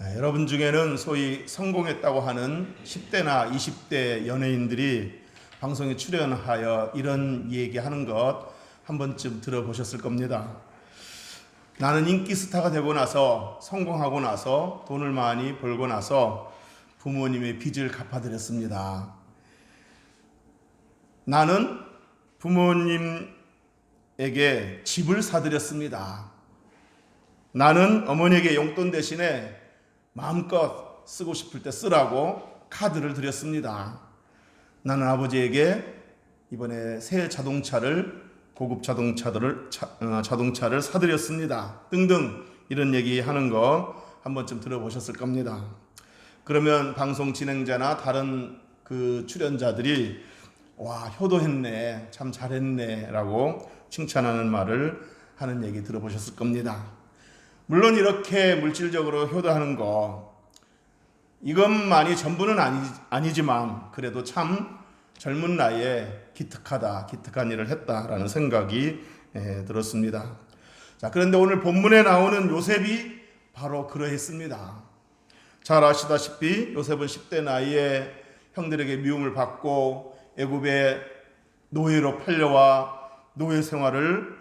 여러분 중에는 소위 성공했다고 하는 10대나 20대 연예인들이 방송에 출연하여 이런 얘기하는 것 한 번쯤 들어보셨을 겁니다. 나는 인기 스타가 되고 나서 성공하고 나서 돈을 많이 벌고 나서 부모님의 빚을 갚아드렸습니다. 나는 부모님에게 집을 사드렸습니다. 나는 어머니에게 용돈 대신에 마음껏 쓰고 싶을 때 쓰라고 카드를 드렸습니다. 나는 아버지에게 이번에 새 고급 자동차를 사드렸습니다. 등등 이런 얘기하는 거 한 번쯤 들어보셨을 겁니다. 그러면 방송 진행자나 다른 그 출연자들이 와, 효도했네, 참 잘했네 라고 칭찬하는 말을 하는 얘기 들어보셨을 겁니다. 물론 이렇게 물질적으로 효도하는 거 이것만이 전부는 아니지만 그래도 참 젊은 나이에 기특한 일을 했다라는 생각이 들었습니다. 자, 그런데 오늘 본문에 나오는 요셉이 바로 그러했습니다. 잘 아시다시피 요셉은 10대 나이에 형들에게 미움을 받고 애굽의 노예로 팔려와 노예 생활을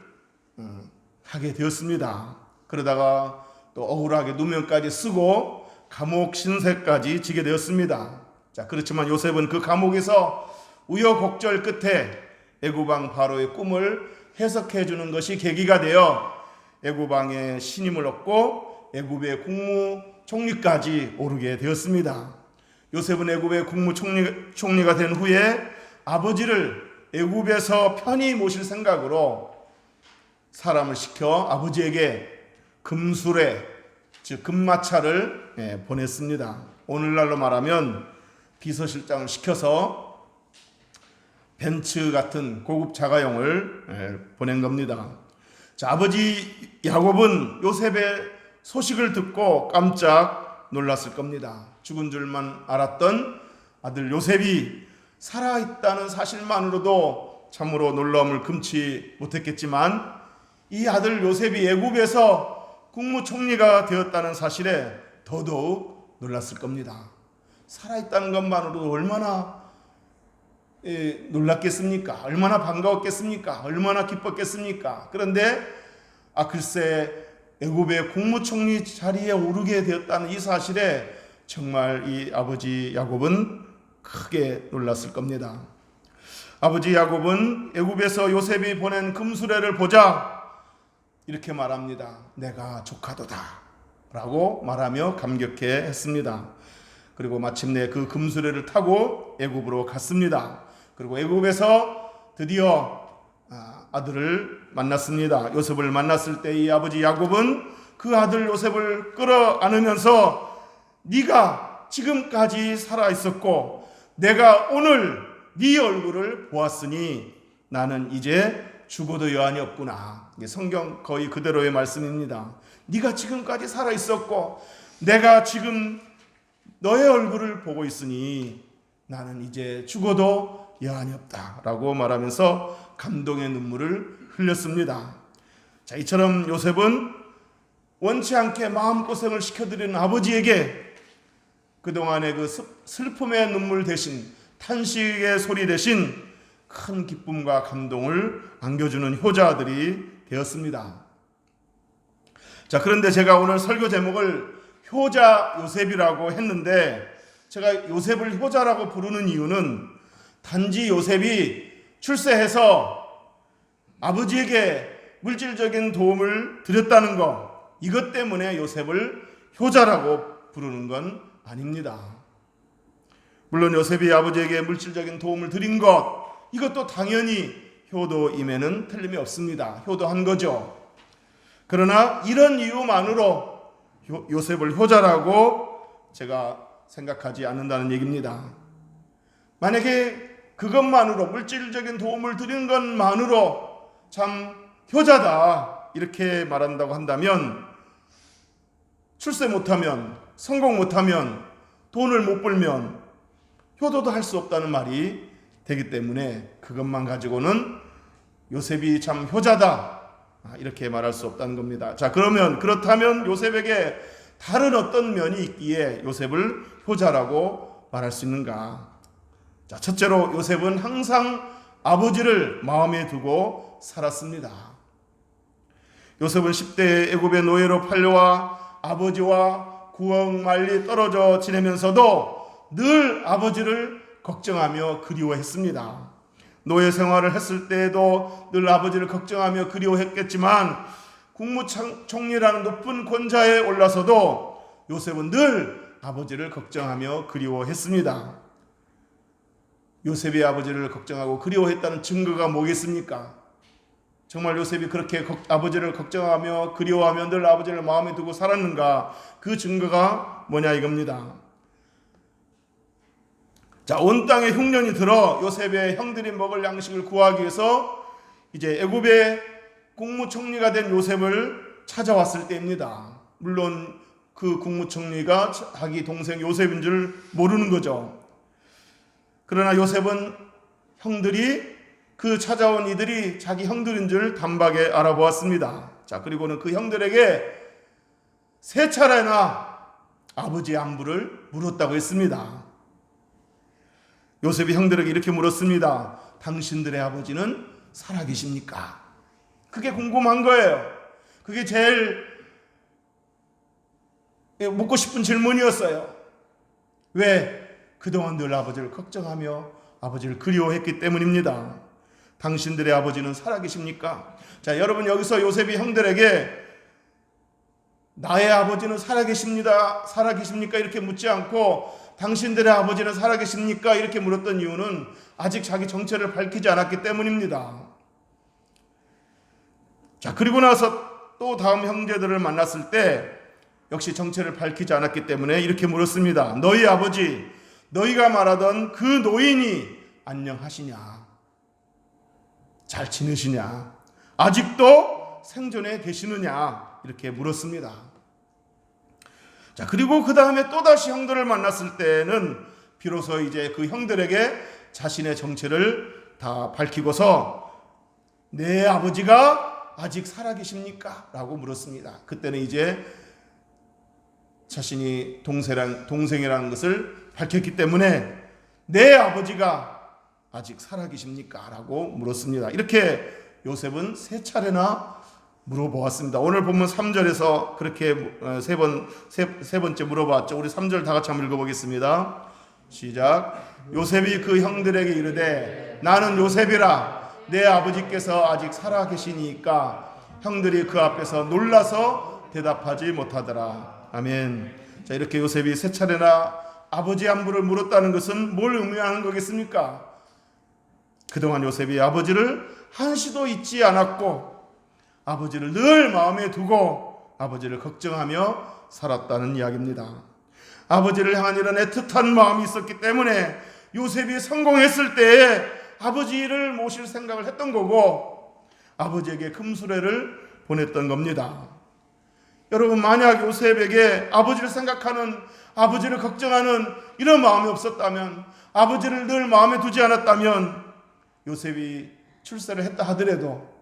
하게 되었습니다. 그러다가 또 억울하게 누명까지 쓰고 감옥 신세까지 지게 되었습니다. 자, 그렇지만 요셉은 그 감옥에서 우여곡절 끝에 애굽 왕 바로의 꿈을 해석해 주는 것이 계기가 되어 애굽 왕의 신임을 얻고 애굽의 국무총리까지 오르게 되었습니다. 요셉은 애굽의 국무총리가 된 후에 아버지를 애굽에서 편히 모실 생각으로 사람을 시켜 아버지에게 금수레, 즉 금마차를 보냈습니다. 오늘날로 말하면 비서실장을 시켜서 벤츠 같은 고급 자가용을 보낸 겁니다. 자, 아버지 야곱은 요셉의 소식을 듣고 깜짝 놀랐을 겁니다. 죽은 줄만 알았던 아들 요셉이 살아있다는 사실만으로도 참으로 놀라움을 금치 못했겠지만 이 아들 요셉이 애굽에서 국무총리가 되었다는 사실에 더더욱 놀랐을 겁니다. 살아있다는 것만으로도 얼마나 놀랐겠습니까? 얼마나 반가웠겠습니까? 얼마나 기뻤겠습니까? 그런데 글쎄 애굽의 국무총리 자리에 오르게 되었다는 이 사실에 정말 이 아버지 야곱은 크게 놀랐을 겁니다. 아버지 야곱은 애굽에서 요셉이 보낸 금수레를 보자 이렇게 말합니다. 내가 조카도다 라고 말하며 감격해 했습니다. 그리고 마침내 그 금수레를 타고 애굽으로 갔습니다. 그리고 애굽에서 드디어 아들을 만났습니다. 요셉을 만났을 때 이 아버지 야곱은 그 아들 요셉을 끌어안으면서 네가 지금까지 살아있었고 내가 오늘 네 얼굴을 보았으니 나는 이제 죽어도 여한이 없구나. 이게 성경 거의 그대로의 말씀입니다. 네가 지금까지 살아있었고 내가 지금 너의 얼굴을 보고 있으니 나는 이제 죽어도 여한이 없다 라고 말하면서 감동의 눈물을 흘렸습니다. 자, 이처럼 요셉은 원치 않게 마음고생을 시켜드리는 아버지에게 그동안의 그 슬픔의 눈물 대신 탄식의 소리 대신 큰 기쁨과 감동을 안겨주는 효자들이 되었습니다. 자, 그런데 제가 오늘 설교 제목을 효자 요셉이라고 했는데 제가 요셉을 효자라고 부르는 이유는 단지 요셉이 출세해서 아버지에게 물질적인 도움을 드렸다는 것 이것 때문에 요셉을 효자라고 부르는 건 아닙니다. 물론 요셉이 아버지에게 물질적인 도움을 드린 것 이것도 당연히 효도임에는 틀림이 없습니다. 효도한 거죠. 그러나 이런 이유만으로 요셉을 효자라고 제가 생각하지 않는다는 얘기입니다. 만약에 그것만으로 물질적인 도움을 드린 것만으로 참 효자다 이렇게 말한다고 한다면 출세 못하면 성공 못하면 돈을 못 벌면 효도도 할 수 없다는 말이 되기 때문에 그것만 가지고는 요셉이 참 효자다 이렇게 말할 수 없다는 겁니다. 자, 그렇다면 요셉에게 다른 어떤 면이 있기에 요셉을 효자라고 말할 수 있는가? 자, 첫째로 요셉은 항상 아버지를 마음에 두고 살았습니다. 요셉은 10대 애굽의 노예로 팔려와 아버지와 구억말리 떨어져 지내면서도 늘 아버지를 걱정하며 그리워했습니다. 노예 생활을 했을 때에도 늘 아버지를 걱정하며 그리워했겠지만 국무총리라는 높은 권좌에 올라서도 요셉은 늘 아버지를 걱정하며 그리워했습니다. 요셉이 아버지를 걱정하고 그리워했다는 증거가 뭐겠습니까? 정말 요셉이 그렇게 아버지를 걱정하며 그리워하며 늘 아버지를 마음에 두고 살았는가? 그 증거가 뭐냐 이겁니다. 자, 온 땅에 흉년이 들어 요셉의 형들이 먹을 양식을 구하기 위해서 이제 애굽의 국무총리가 된 요셉을 찾아왔을 때입니다. 물론 그 국무총리가 자기 동생 요셉인 줄 모르는 거죠. 그러나 요셉은 형들이 그 찾아온 이들이 자기 형들인 줄 단박에 알아보았습니다. 자, 그리고는 그 형들에게 3차례나 아버지의 안부를 물었다고 했습니다. 요셉이 형들에게 이렇게 물었습니다. 당신들의 아버지는 살아계십니까? 그게 궁금한 거예요. 그게 제일 묻고 싶은 질문이었어요. 왜? 그동안 늘 아버지를 걱정하며 아버지를 그리워했기 때문입니다. 당신들의 아버지는 살아계십니까? 자, 여러분 여기서 요셉이 형들에게 나의 아버지는 살아계십니까? 이렇게 묻지 않고 당신들의 아버지는 살아계십니까? 이렇게 물었던 이유는 아직 자기 정체를 밝히지 않았기 때문입니다. 자, 그리고 나서 또 다음 형제들을 만났을 때 역시 정체를 밝히지 않았기 때문에 이렇게 물었습니다. 너희 아버지, 너희가 말하던 그 노인이 안녕하시냐? 잘 지내시냐? 아직도 생존해 계시느냐? 이렇게 물었습니다. 자, 그리고 그 다음에 또다시 형들을 만났을 때는 비로소 이제 그 형들에게 자신의 정체를 다 밝히고서 내 아버지가 아직 살아계십니까? 라고 물었습니다. 그때는 이제 자신이 동생이라는 것을 밝혔기 때문에 내 아버지가 아직 살아계십니까? 라고 물었습니다. 이렇게 요셉은 3차례나 물어보았습니다. 오늘 본문 3절에서 그렇게 세 번째 물어봤죠. 우리 3절 다 같이 한번 읽어보겠습니다. 시작. 요셉이 그 형들에게 이르되 나는 요셉이라 내 아버지께서 아직 살아계시니까 형들이 그 앞에서 놀라서 대답하지 못하더라. 아멘. 자, 이렇게 요셉이 3차례나 아버지 안부를 물었다는 것은 뭘 의미하는 거겠습니까? 그동안 요셉이 아버지를 한시도 잊지 않았고 아버지를 늘 마음에 두고 아버지를 걱정하며 살았다는 이야기입니다. 아버지를 향한 이런 애틋한 마음이 있었기 때문에 요셉이 성공했을 때에 아버지를 모실 생각을 했던 거고 아버지에게 금수레를 보냈던 겁니다. 여러분, 만약 요셉에게 아버지를 생각하는, 아버지를 걱정하는 이런 마음이 없었다면, 아버지를 늘 마음에 두지 않았다면 요셉이 출세를 했다 하더라도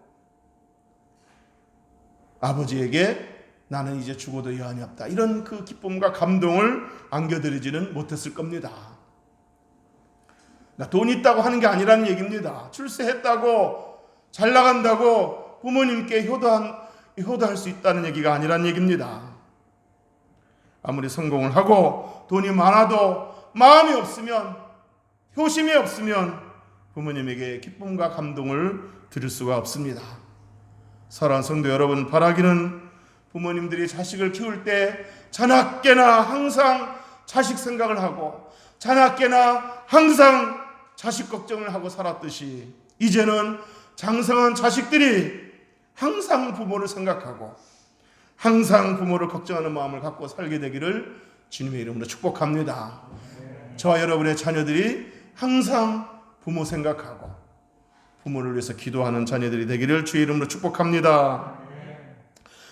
아버지에게 나는 이제 죽어도 여한이 없다, 이런 그 기쁨과 감동을 안겨드리지는 못했을 겁니다. 돈 있다고 하는 게 아니라는 얘기입니다. 출세했다고 잘 나간다고 부모님께 효도할 수 있다는 얘기가 아니라는 얘기입니다. 아무리 성공을 하고 돈이 많아도 마음이 없으면, 효심이 없으면 부모님에게 기쁨과 감동을 드릴 수가 없습니다. 사랑하는 성도 여러분, 바라기는 부모님들이 자식을 키울 때 자나깨나 항상 자식 생각을 하고 자나깨나 항상 자식 걱정을 하고 살았듯이 이제는 장성한 자식들이 항상 부모를 생각하고 항상 부모를 걱정하는 마음을 갖고 살게 되기를 주님의 이름으로 축복합니다. 저와 여러분의 자녀들이 항상 부모 생각하고 부모를 위해서 기도하는 자녀들이 되기를 주의 이름으로 축복합니다.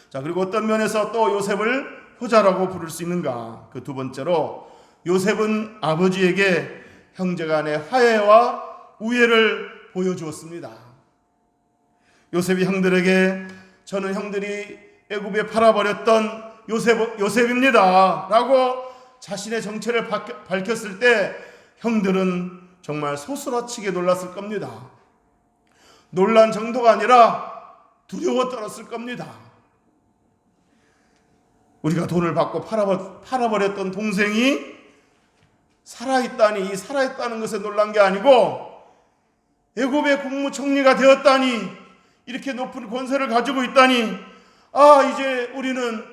자, 그리고 어떤 면에서 또 요셉을 효자라고 부를 수 있는가? 그 두 번째로 요셉은 아버지에게 형제간의 화해와 우애를 보여주었습니다. 요셉이 형들에게 저는 형들이 애굽에 팔아버렸던 요셉입니다 라고 자신의 정체를 밝혔을 때 형들은 정말 소스라치게 놀랐을 겁니다. 놀란 정도가 아니라 두려워 떨었을 겁니다. 우리가 돈을 받고 팔아버렸던 동생이 살아있다니, 이 살아있다는 것에 놀란 게 아니고 애굽의 국무총리가 되었다니, 이렇게 높은 권세를 가지고 있다니, 이제 우리는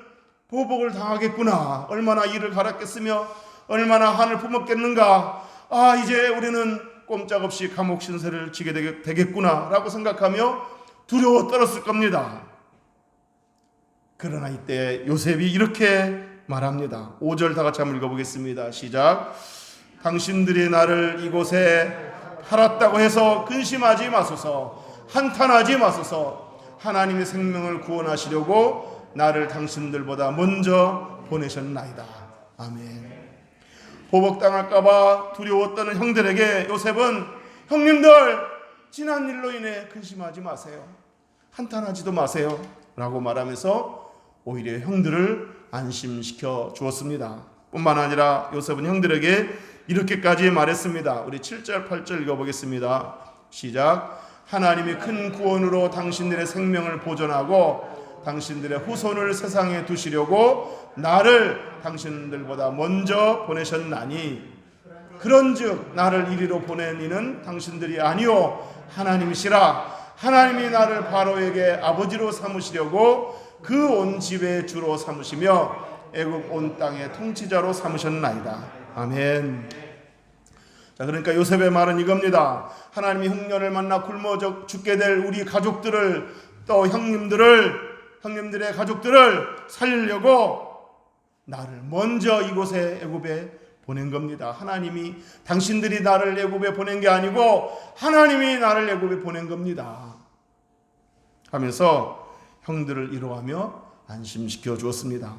보복을 당하겠구나, 얼마나 이를 갈았겠으며 얼마나 한을 품었겠는가, 이제 우리는 꼼짝없이 감옥 신세를 지게 되겠구나 라고 생각하며 두려워 떨었을 겁니다. 그러나 이때 요셉이 이렇게 말합니다. 5절 다 같이 한번 읽어보겠습니다. 시작. 당신들이 나를 이곳에 팔았다고 해서 근심하지 마소서, 한탄하지 마소서. 하나님의 생명을 구원하시려고 나를 당신들보다 먼저 보내셨나이다. 아멘. 보복당할까봐 두려웠던 형들에게 요셉은, 형님들, 지난 일로 인해 근심하지 마세요, 한탄하지도 마세요 라고 말하면서 오히려 형들을 안심시켜 주었습니다. 뿐만 아니라 요셉은 형들에게 이렇게까지 말했습니다. 우리 7절 8절 읽어보겠습니다. 시작. 하나님이 큰 구원으로 당신들의 생명을 보존하고 당신들의 후손을 세상에 두시려고 나를 당신들보다 먼저 보내셨나니, 그런즉 나를 이리로 보낸 이는 당신들이 아니요 하나님이시라. 하나님이 나를 바로에게 아버지로 삼으시려고 그 온 집의 주로 삼으시며 애굽 온 땅의 통치자로 삼으셨나이다. 아멘. 자, 그러니까 요셉의 말은 이겁니다. 하나님이 흉년을 만나 굶어 죽게 될 우리 가족들을, 또 형님들의 가족들을 살리려고 나를 먼저 이곳에 애굽에 보낸 겁니다. 하나님이, 당신들이 나를 애굽에 보낸 게 아니고 하나님이 나를 애굽에 보낸 겁니다 하면서 형들을 위로하며 안심시켜 주었습니다.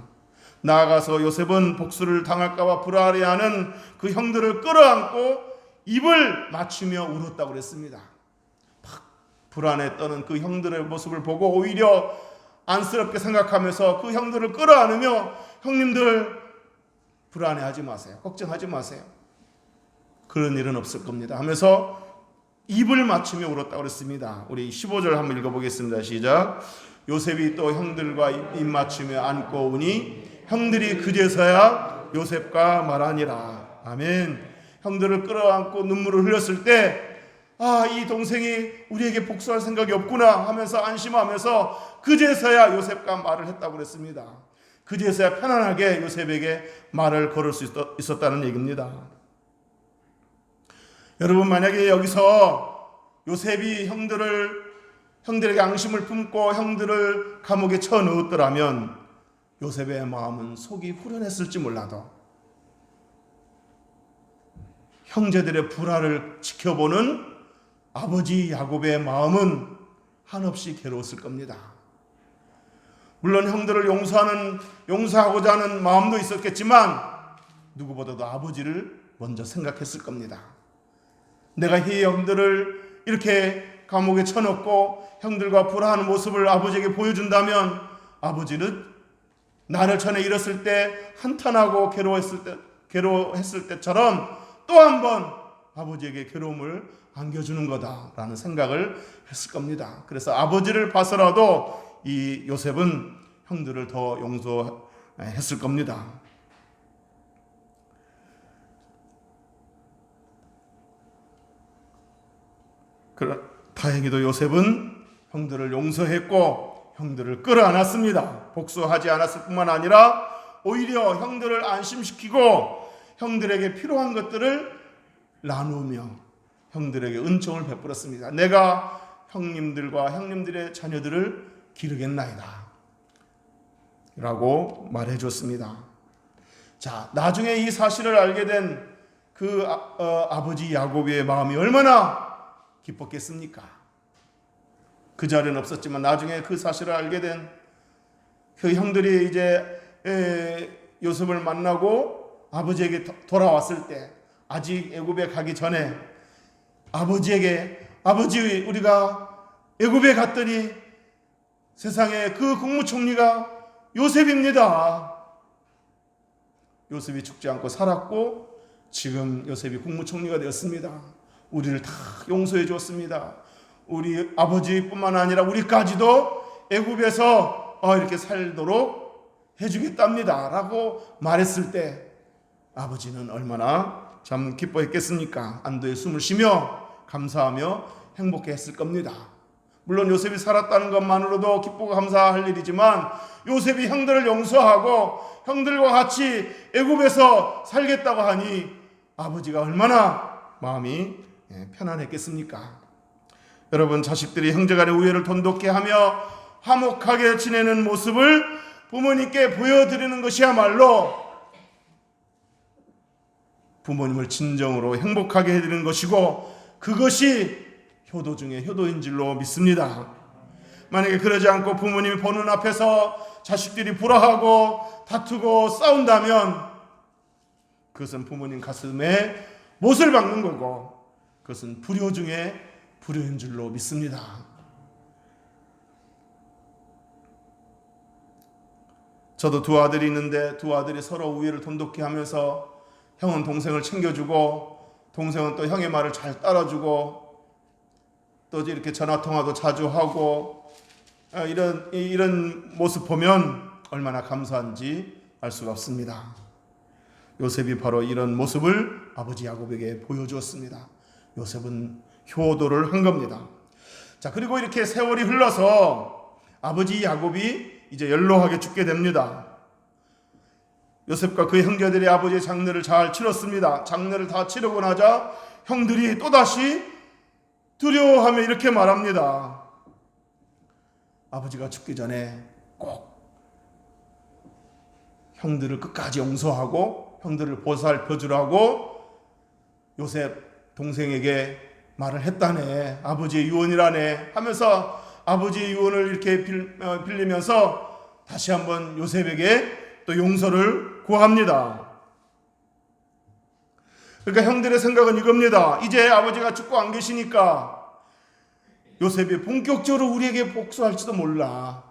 나아가서 요셉은 복수를 당할까 봐 불안해하는 그 형들을 끌어안고 입을 맞추며 울었다고 그랬습니다. 불안에 떠는 그 형들의 모습을 보고 오히려 안쓰럽게 생각하면서 그 형들을 끌어안으며, 형님들 불안해하지 마세요, 걱정하지 마세요, 그런 일은 없을 겁니다 하면서 입을 맞추며 울었다고 그랬습니다. 우리 15절 한번 읽어보겠습니다. 시작. 요셉이 또 형들과 입 맞추며 안고 우니 형들이 그제서야 요셉과 말하니라. 아멘. 형들을 끌어안고 눈물을 흘렸을 때, 이 동생이 우리에게 복수할 생각이 없구나 하면서 안심하면서 그제서야 요셉과 말을 했다고 그랬습니다. 그제서야 편안하게 요셉에게 말을 걸을 수 있었다는 얘기입니다. 여러분, 만약에 여기서 요셉이 형들에게 앙심을 품고 형들을 감옥에 쳐 넣었더라면 요셉의 마음은 속이 후련했을지 몰라도 형제들의 불화를 지켜보는 아버지 야곱의 마음은 한없이 괴로웠을 겁니다. 물론 형들을 용서하고자 하는 마음도 있었겠지만 누구보다도 아버지를 먼저 생각했을 겁니다. 내가 이 형들을 이렇게 감옥에 쳐넣고 형들과 불화하는 모습을 아버지에게 보여준다면 아버지는 나를 전에 잃었을 때 한탄하고 괴로워했을 때처럼 또 한 번 아버지에게 괴로움을 안겨주는 거다라는 생각을 했을 겁니다. 그래서 아버지를 봐서라도 이 요셉은 형들을 더 용서했을 겁니다. 다행히도 요셉은 형들을 용서했고 형들을 끌어안았습니다. 복수하지 않았을 뿐만 아니라 오히려 형들을 안심시키고 형들에게 필요한 것들을 나누며 형들에게 은총을 베풀었습니다. 내가 형님들과 형님들의 자녀들을 기르겠나이다 라고 말해줬습니다. 자, 나중에 이 사실을 알게 된 그 아버지 야곱의 마음이 얼마나 기뻤겠습니까? 그 자리는 없었지만 나중에 그 사실을 알게 된 그 형들이 이제 요셉을 만나고 아버지에게 돌아왔을 때, 아직 애굽에 가기 전에 아버지에게, 아버지, 우리가 애굽에 갔더니 세상에 그 국무총리가 요셉입니다. 요셉이 죽지 않고 살았고 지금 요셉이 국무총리가 되었습니다. 우리를 다 용서해 주었습니다. 우리 아버지뿐만 아니라 우리까지도 애굽에서 이렇게 살도록 해주겠답니다 라고 말했을 때 아버지는 얼마나 참 기뻐했겠습니까? 안도의 숨을 쉬며 감사하며 행복했을 겁니다. 물론 요셉이 살았다는 것만으로도 기쁘고 감사할 일이지만 요셉이 형들을 용서하고 형들과 같이 애굽에서 살겠다고 하니 아버지가 얼마나 마음이 편안했겠습니까? 여러분, 자식들이 형제간의 우애를 돈독히 하며 화목하게 지내는 모습을 부모님께 보여드리는 것이야말로 부모님을 진정으로 행복하게 해드리는 것이고 그것이 효도 중에 효도인 줄로 믿습니다. 만약에 그러지 않고 부모님이 보는 앞에서 자식들이 불화하고 다투고 싸운다면 그것은 부모님 가슴에 못을 박는 거고 그것은 불효 중에 불효인 줄로 믿습니다. 저도 두 아들이 있는데 두 아들이 서로 우애를 돈독히 하면서 형은 동생을 챙겨주고 동생은 또 형의 말을 잘 따라주고 또 이렇게 전화통화도 자주 하고 이런 모습 보면 얼마나 감사한지 알 수가 없습니다. 요셉이 바로 이런 모습을 아버지 야곱에게 보여주었습니다. 요셉은 효도를 한 겁니다. 자, 그리고 이렇게 세월이 흘러서 아버지 야곱이 이제 연로하게 죽게 됩니다. 요셉과 그 형제들이 아버지의 장례를 잘 치렀습니다. 장례를 다 치르고 나자 형들이 또다시 두려워하며 이렇게 말합니다. 아버지가 죽기 전에 꼭 형들을 끝까지 용서하고 형들을 보살펴 주라고 요셉 동생에게 말을 했다네. 아버지의 유언이라네 하면서 아버지의 유언을 이렇게 빌리면서 다시 한번 요셉에게 또 용서를 구합니다. 그러니까 형들의 생각은 이겁니다. 이제 아버지가 죽고 안 계시니까 요셉이 본격적으로 우리에게 복수할지도 몰라.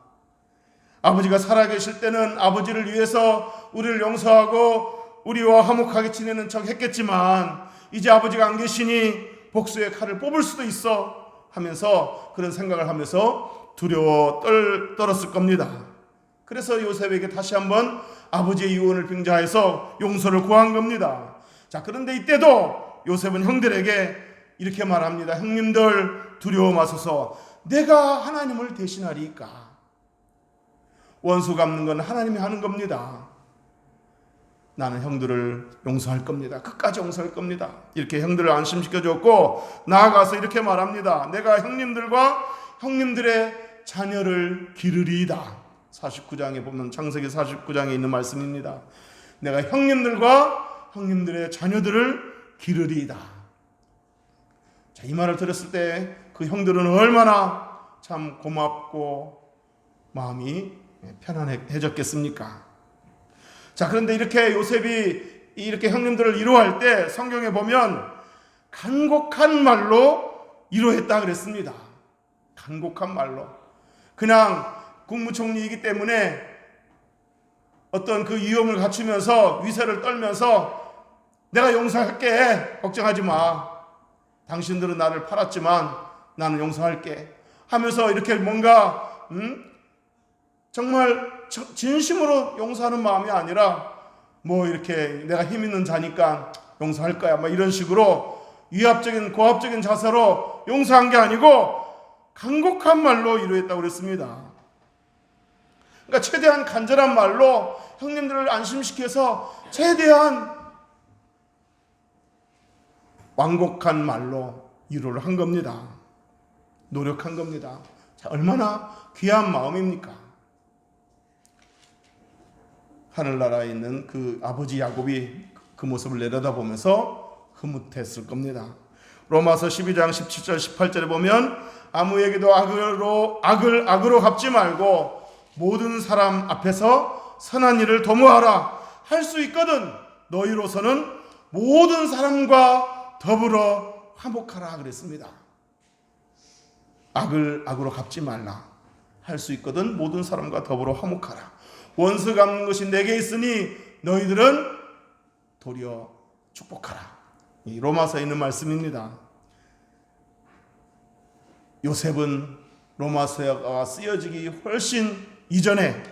아버지가 살아계실 때는 아버지를 위해서 우리를 용서하고 우리와 화목하게 지내는 척 했겠지만 이제 아버지가 안 계시니 복수의 칼을 뽑을 수도 있어 하면서 그런 생각을 하면서 두려워 떨었을 겁니다. 그래서 요셉에게 다시 한번 아버지의 유언을 빙자해서 용서를 구한 겁니다. 자, 그런데 이때도 요셉은 형들에게 이렇게 말합니다. 형님들 두려워 마소서. 내가 하나님을 대신하리까. 원수 갚는 건 하나님이 하는 겁니다. 나는 형들을 용서할 겁니다. 끝까지 용서할 겁니다. 이렇게 형들을 안심시켜줬고 나아가서 이렇게 말합니다. 내가 형님들과 형님들의 자녀를 기르리이다. 49장에 보면 창세기 49장에 있는 말씀입니다. 내가 형님들과 형님들의 자녀들을 기르리이다. 자, 이 말을 들었을 때 그 형들은 얼마나 참 고맙고 마음이 편안해졌겠습니까? 자, 그런데 이렇게 요셉이 이렇게 형님들을 위로할 때 성경에 보면 간곡한 말로 위로했다 그랬습니다. 간곡한 말로. 그냥 국무총리이기 때문에 어떤 그 위엄을 갖추면서 위세를 떨면서 내가 용서할게. 걱정하지 마. 당신들은 나를 팔았지만 나는 용서할게. 하면서 이렇게 뭔가 정말 진심으로 용서하는 마음이 아니라 뭐 이렇게 내가 힘 있는 자니까 용서할 거야. 뭐 이런 식으로 위압적인 고압적인 자세로 용서한 게 아니고 간곡한 말로 위로했다고 그랬습니다. 그러니까 최대한 간절한 말로 형님들을 안심시켜서 최대한 완곡한 말로 위로를 한 겁니다. 노력한 겁니다. 자, 얼마나 귀한 마음입니까? 하늘나라에 있는 그 아버지 야곱이 그 모습을 내려다보면서 흐뭇했을 겁니다. 로마서 12장 17절 18절에 보면 아무에게도 악을 악으로 갚지 말고 모든 사람 앞에서 선한 일을 도모하라. 할 수 있거든 너희로서는 모든 사람과 더불어 화목하라 그랬습니다. 악을 악으로 갚지 말라. 할 수 있거든 모든 사람과 더불어 화목하라. 원수 갚는 것이 내게 있으니 너희들은 도리어 축복하라. 이 로마서에 있는 말씀입니다. 요셉은 로마서가 쓰여지기 훨씬 이전에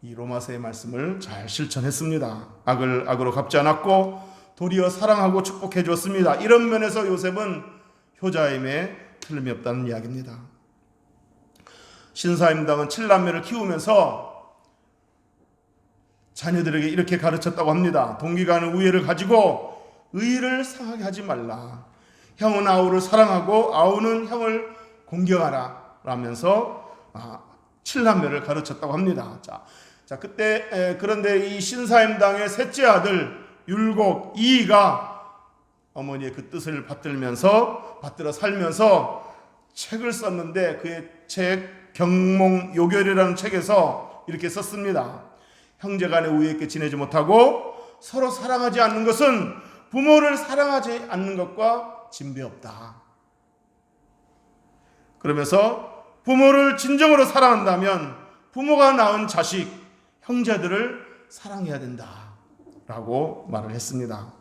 이 로마서의 말씀을 잘 실천했습니다. 악을 악으로 갚지 않았고 도리어 사랑하고 축복해 주었습니다. 이런 면에서 요셉은 효자임에 틀림이 없다는 이야기입니다. 신사임당은 7남매를 키우면서 자녀들에게 이렇게 가르쳤다고 합니다. 동기가 하는 우애를 가지고 의의를 상하게 하지 말라. 형은 아우를 사랑하고 아우는 형을 공경하라 라면서 7남매를 가르쳤다고 합니다. 자 그때 그런데 이 신사임당의 셋째 아들 율곡 이이가 어머니의 그 뜻을 받들어 살면서 책을 썼는데 그의 책 경몽요결이라는 책에서 이렇게 썼습니다. 형제간에 우애 있게 지내지 못하고 서로 사랑하지 않는 것은 부모를 사랑하지 않는 것과 진배없다. 그러면서 부모를 진정으로 사랑한다면 부모가 낳은 자식, 형제들을 사랑해야 된다 라고 말을 했습니다.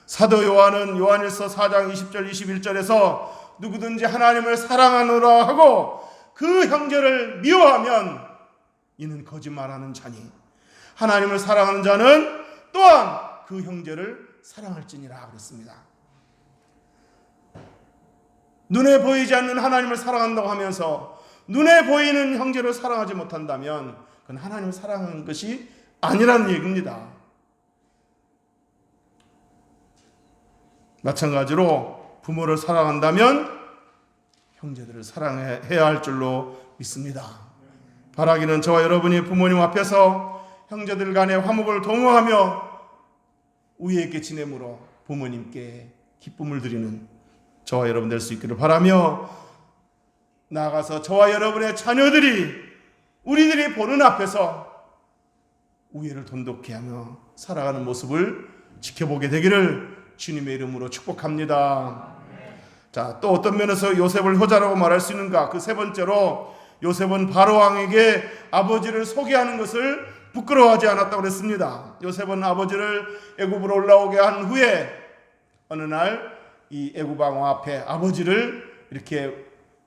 사도 요한은 요한일서 4장 20절 21절에서 누구든지 하나님을 사랑하노라 하고 그 형제를 미워하면 이는 거짓말하는 자니 하나님을 사랑하는 자는 또한 그 형제를 사랑할지니라 그랬습니다. 눈에 보이지 않는 하나님을 사랑한다고 하면서 눈에 보이는 형제를 사랑하지 못한다면 그건 하나님을 사랑하는 것이 아니라는 얘기입니다. 마찬가지로 부모를 사랑한다면 형제들을 사랑해야 할 줄로 믿습니다. 바라기는 저와 여러분이 부모님 앞에서 형제들 간의 화목을 도모하며 우애 있게 지내므로 부모님께 기쁨을 드리는 저와 여러분 될 수 있기를 바라며 나아가서 저와 여러분의 자녀들이 우리들이 보는 앞에서 우애를 돈독히 하며 살아가는 모습을 지켜보게 되기를 주님의 이름으로 축복합니다. 자, 또 어떤 면에서 요셉을 효자라고 말할 수 있는가? 그 세 번째로 요셉은 바로 왕에게 아버지를 소개하는 것을 부끄러워하지 않았다고 그랬습니다. 요셉은 아버지를 애굽으로 올라오게 한 후에 어느 날 이 애굽 왕 앞에 아버지를 이렇게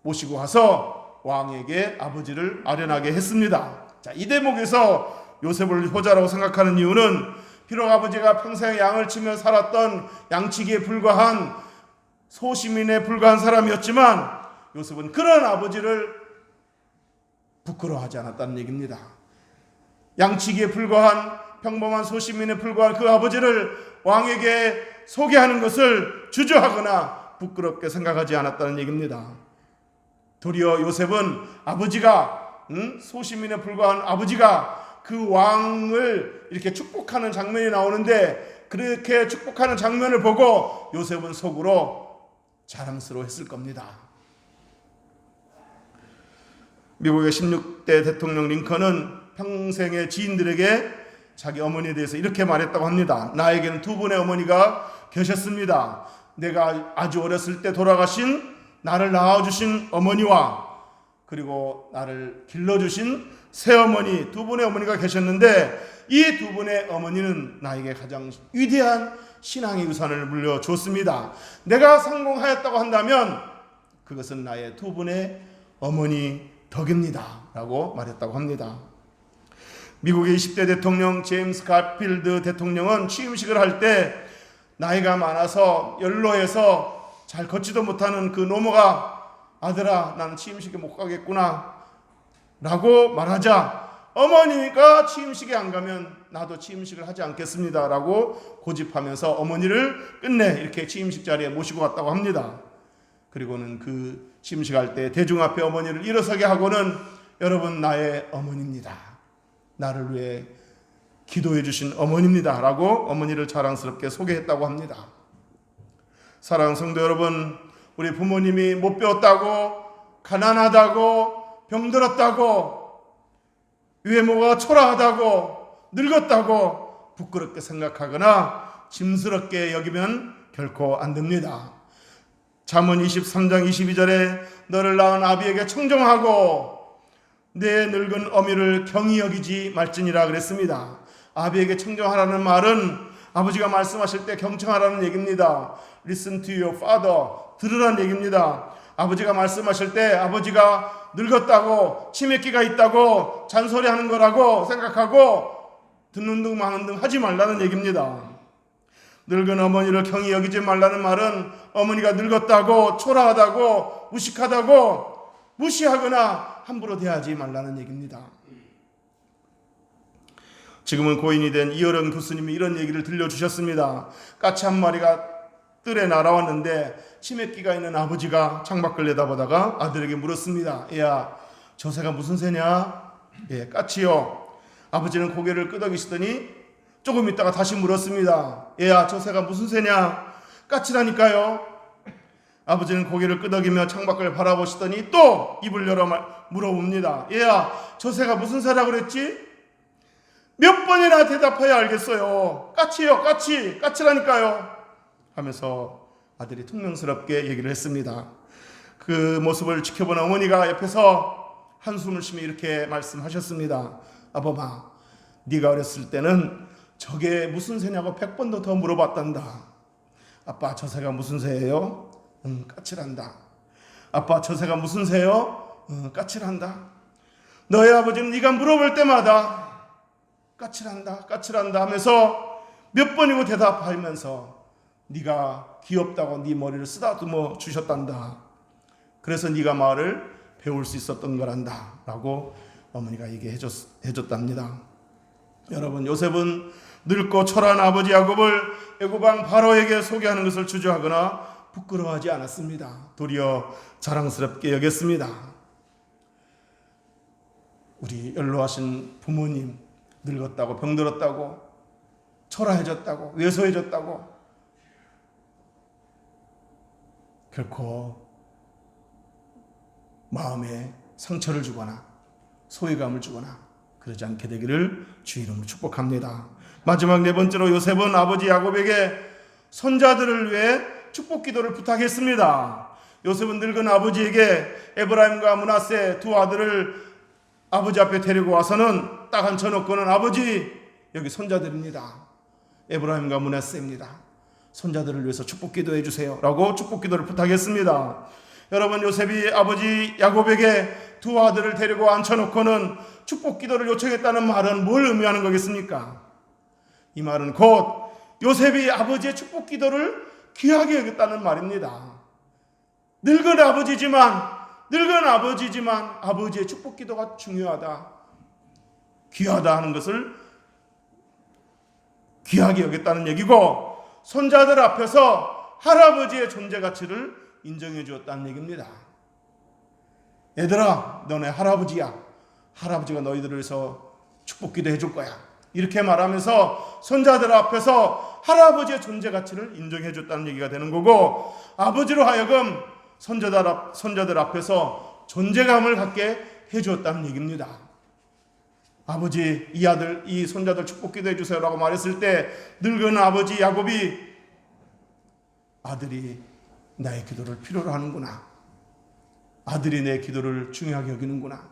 모시고 가서 왕에게 아버지를 아련하게 했습니다. 자, 이 대목에서 요셉을 효자라고 생각하는 이유는 비록 아버지가 평생 양을 치며 살았던 양치기에 불과한 소시민에 불과한 사람이었지만 요셉은 그런 아버지를 부끄러워하지 않았다는 얘기입니다. 양치기에 불과한 평범한 소시민에 불과한 그 아버지를 왕에게 소개하는 것을 주저하거나 부끄럽게 생각하지 않았다는 얘기입니다. 도리어 요셉은 아버지가 소시민에 불과한 아버지가 그 왕을 이렇게 축복하는 장면이 나오는데 그렇게 축복하는 장면을 보고 요셉은 속으로 자랑스러워했을 겁니다. 미국의 16대 대통령 링컨은 평생의 지인들에게 자기 어머니에 대해서 이렇게 말했다고 합니다. 나에게는 두 분의 어머니가 계셨습니다. 내가 아주 어렸을 때 돌아가신 나를 낳아주신 어머니와 그리고 나를 길러주신 새어머니 두 분의 어머니가 계셨는데 이 두 분의 어머니는 나에게 가장 위대한 신앙의 유산을 물려주었습니다. 내가 성공하였다고 한다면 그것은 나의 두 분의 어머니 덕입니다 라고 말했다고 합니다. 미국의 20대 대통령 제임스 가필드 대통령은 취임식을 할 때 나이가 많아서 연로해서 잘 걷지도 못하는 그 노모가 아들아 나는 취임식에 못 가겠구나 라고 말하자 어머니가 취임식에 안 가면 나도 취임식을 하지 않겠습니다 라고 고집하면서 어머니를 끝내 이렇게 취임식 자리에 모시고 갔다고 합니다. 그리고는 그 취임식 할 때 대중 앞에 어머니를 일어서게 하고는 여러분 나의 어머니입니다. 나를 위해 기도해 주신 어머니입니다 라고 어머니를 자랑스럽게 소개했다고 합니다. 사랑하는 성도 여러분, 우리 부모님이 못 배웠다고 가난하다고 병들었다고 외모가 초라하다고 늙었다고 부끄럽게 생각하거나 짐스럽게 여기면 결코 안 됩니다. 잠언 23장 22절에 너를 낳은 아비에게 청정하고 내 늙은 어미를 경히 여기지 말지니라 그랬습니다. 아비에게 청정하라는 말은 아버지가 말씀하실 때 경청하라는 얘기입니다. Listen to your father. 들으라는 얘기입니다. 아버지가 말씀하실 때 아버지가 늙었다고 치매기가 있다고 잔소리하는 거라고 생각하고 듣는 둥 마는 둥 하지 말라는 얘기입니다. 늙은 어머니를 경히 여기지 말라는 말은 어머니가 늙었다고 초라하다고 무식하다고 무시하거나 함부로 대하지 말라는 얘기입니다. 지금은 고인이 된 이어령 교수님이 이런 얘기를 들려주셨습니다. 까치 한 마리가 뜰에 날아왔는데 치매기가 있는 아버지가 창밖을 내다보다가 아들에게 물었습니다. 얘야, 저 새가 무슨 새냐? 예, 까치요. 아버지는 고개를 끄덕이시더니 조금 있다가 다시 물었습니다. 얘야, 저 새가 무슨 새냐? 까치라니까요. 아버지는 고개를 끄덕이며 창밖을 바라보시더니 또 입을 열어 물어봅니다. 얘야, 저 새가 무슨 새라 그랬지? 몇 번이나 대답해야 알겠어요. 까치요, 까치, 까치라니까요. 하면서 아들이 퉁명스럽게 얘기를 했습니다. 그 모습을 지켜본 어머니가 옆에서 한숨을 쉬며 이렇게 말씀하셨습니다. 아범아, 네가 어렸을 때는 저게 무슨 새냐고 100번도 더 물어봤단다. 아빠, 저 새가 무슨 새예요? 까칠한다. 아빠, 저 새가 무슨 새요? 까칠한다. 너의 아버지는 네가 물어볼 때마다 까칠한다, 까칠한다 하면서 몇 번이고 대답하면서 네가 귀엽다고 네 머리를 쓰다듬어 주셨단다. 그래서 네가 말을 배울 수 있었던 거란다 라고 어머니가 얘기해 줬답니다. 여러분, 요셉은 늙고 초라한 아버지 야곱을 애굽왕 바로에게 소개하는 것을 주저하거나 부끄러워하지 않았습니다. 도리어 자랑스럽게 여겼습니다. 우리 연로하신 부모님, 늙었다고 병들었다고 초라해졌다고 왜소해졌다고 결코 마음에 상처를 주거나 소외감을 주거나 그러지 않게 되기를 주 이름으로 축복합니다. 마지막 네 번째로 요셉은 아버지 야곱에게 손자들을 위해 축복 기도를 부탁했습니다. 요셉은 늙은 아버지에게 에브라임과 므낫세 두 아들을 아버지 앞에 데리고 와서는 딱 앉혀놓고는 아버지, 여기 손자들입니다. 에브라임과 므낫세입니다. 손자들을 위해서 축복 기도해 주세요 라고 축복 기도를 부탁했습니다. 여러분, 요셉이 아버지 야곱에게 두 아들을 데리고 앉혀놓고는 축복 기도를 요청했다는 말은 뭘 의미하는 거겠습니까? 이 말은 곧 요셉이 아버지의 축복 기도를 귀하게 여겼다는 말입니다. 늙은 아버지지만 아버지의 축복 기도가 중요하다, 귀하다 하는 것을 귀하게 여겼다는 얘기고, 손자들 앞에서 할아버지의 존재 가치를 인정해 주었다는 얘기입니다. 얘들아, 너네 할아버지야. 할아버지가 너희들을 위해서 축복 기도해 줄 거야. 이렇게 말하면서 손자들 앞에서 할아버지의 존재 가치를 인정해 줬다는 얘기가 되는 거고, 아버지로 하여금 손자들 앞에서 존재감을 갖게 해 주었다는 얘기입니다. 아버지, 이 손자들 축복 기도해 주세요 라고 말했을 때 늙은 아버지 야곱이 아들이 나의 기도를 필요로 하는구나, 아들이 내 기도를 중요하게 여기는구나,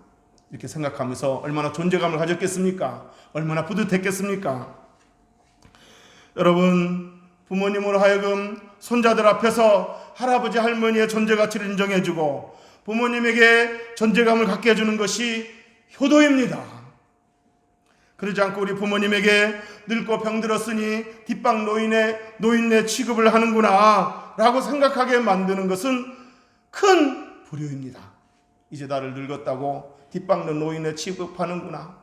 이렇게 생각하면서 얼마나 존재감을 가졌겠습니까? 얼마나 뿌듯했겠습니까? 여러분, 부모님으로 하여금 손자들 앞에서 할아버지 할머니의 존재 가치를 인정해주고 부모님에게 존재감을 갖게 해주는 것이 효도입니다. 그러지 않고 우리 부모님에게 늙고 병들었으니 뒷방 노인네 취급을 하는구나 라고 생각하게 만드는 것은 큰 불효입니다. 이제 나를 늙었다고 뒷방 노인네 취급하는구나,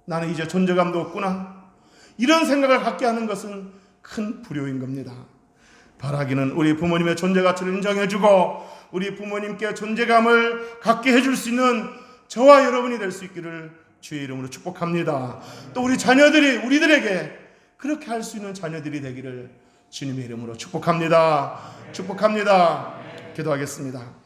나는 이제 존재감도 없구나, 이런 생각을 갖게 하는 것은 큰 불효인 겁니다. 바라기는 우리 부모님의 존재 가치를 인정해주고 우리 부모님께 존재감을 갖게 해줄 수 있는 저와 여러분이 될 수 있기를 주의 이름으로 축복합니다. 또 우리 자녀들이 우리들에게 그렇게 할 수 있는 자녀들이 되기를 주님의 이름으로 축복합니다. 축복합니다. 기도하겠습니다.